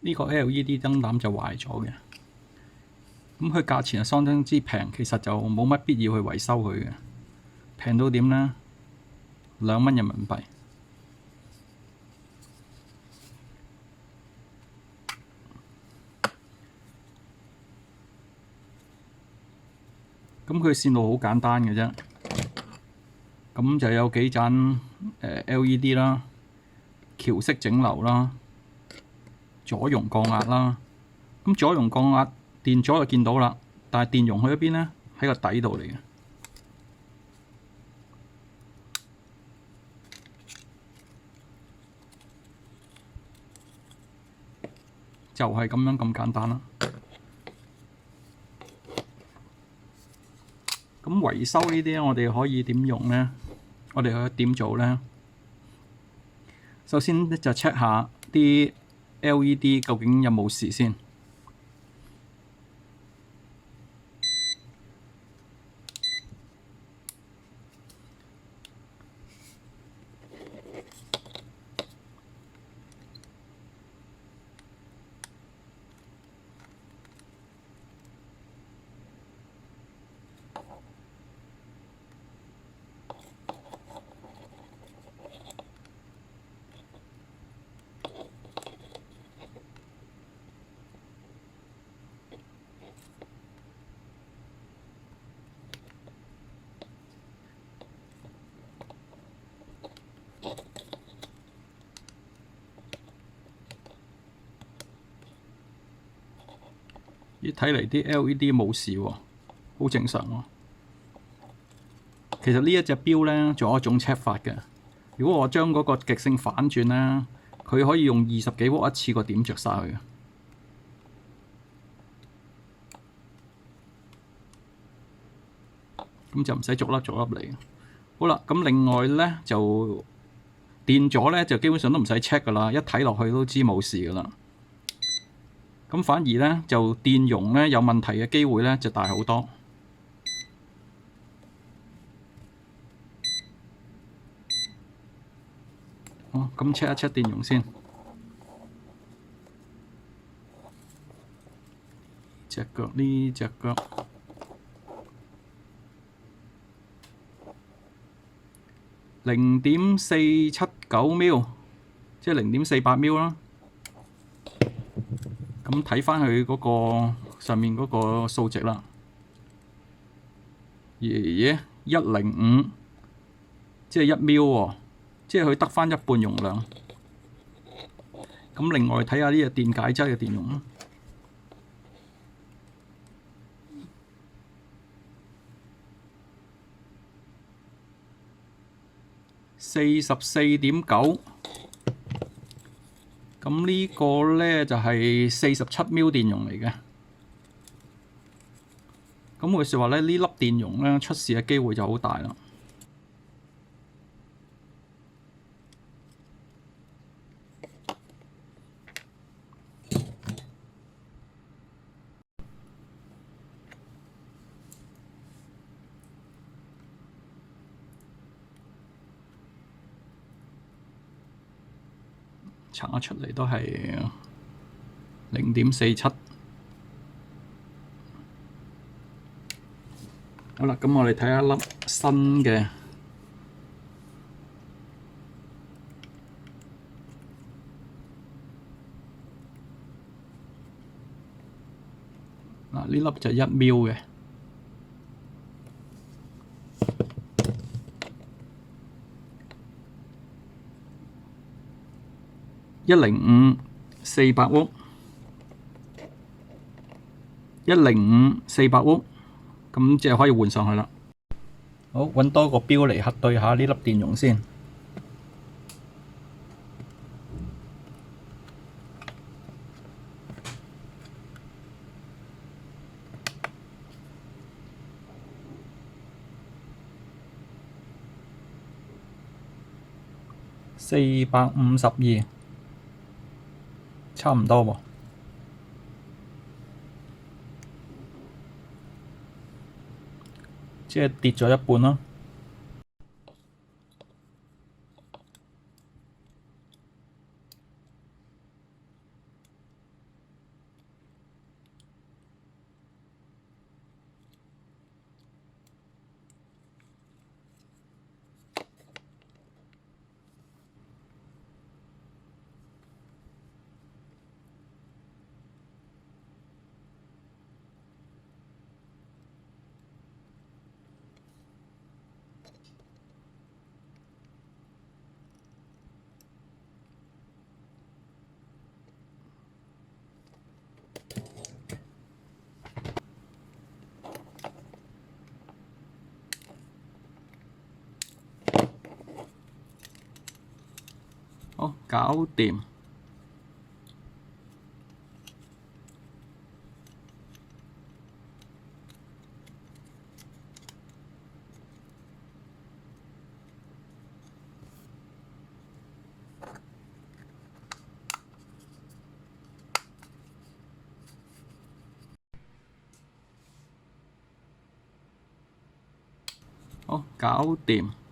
呢個 LED 燈膽就壞咗嘅。咁佢價錢係相當之平，其實就冇乜必要去維修佢嘅。平到點呢？2蚊人民幣。咁佢線路好簡單嘅啫。咁就有幾盞LED 啦，橋式整流啦，左容降壓啦。咁左容降壓電阻就見到啦，但係電容去咗邊呢？喺個底度嚟嘅。就係咁樣咁簡單啦。咁維修呢啲我哋可以點用呢？我哋可以點做呢？首先就 check 下啲 LED 究竟有冇事先。睇嚟啲 LED 冇事喎，好正常喎。其實呢一隻錶咧，仲有一種 check 法嘅。如果我將嗰個極性反轉咧，佢可以用20幾瓦一次過點着晒佢嘅。咁就唔使逐粒逐粒嚟。好啦，咁另外咧就電阻咧就基本上都唔使 check 噶啦，一睇落去都知冇事噶啦。咁反而咧就電容咧有問題嘅機會咧就大好多。好，咁 check 一 check 電容先。隻腳呢隻腳0.479 秒，即係0.48秒啦。咁睇翻佢嗰個上面嗰個數值啦，105，即係1秒喎，即係佢得翻一半容量。咁另外睇下呢隻電解質嘅電容啦，44.9。咁呢個咧就係47秒電容嚟嘅。咁佢說話咧，呢粒電容咧出事嘅機會就好大啦。查咗出嚟都係0.47。好啦，咁我哋睇下一粒新嘅。嗱，呢粒就1秒嘅。105 400瓦，105 400瓦，咁即係可以換上去啦。好，揾多個錶嚟核對下呢粒電容先。452，差唔多喎。即係跌咗一半啦。好，搞掂。好，搞掂。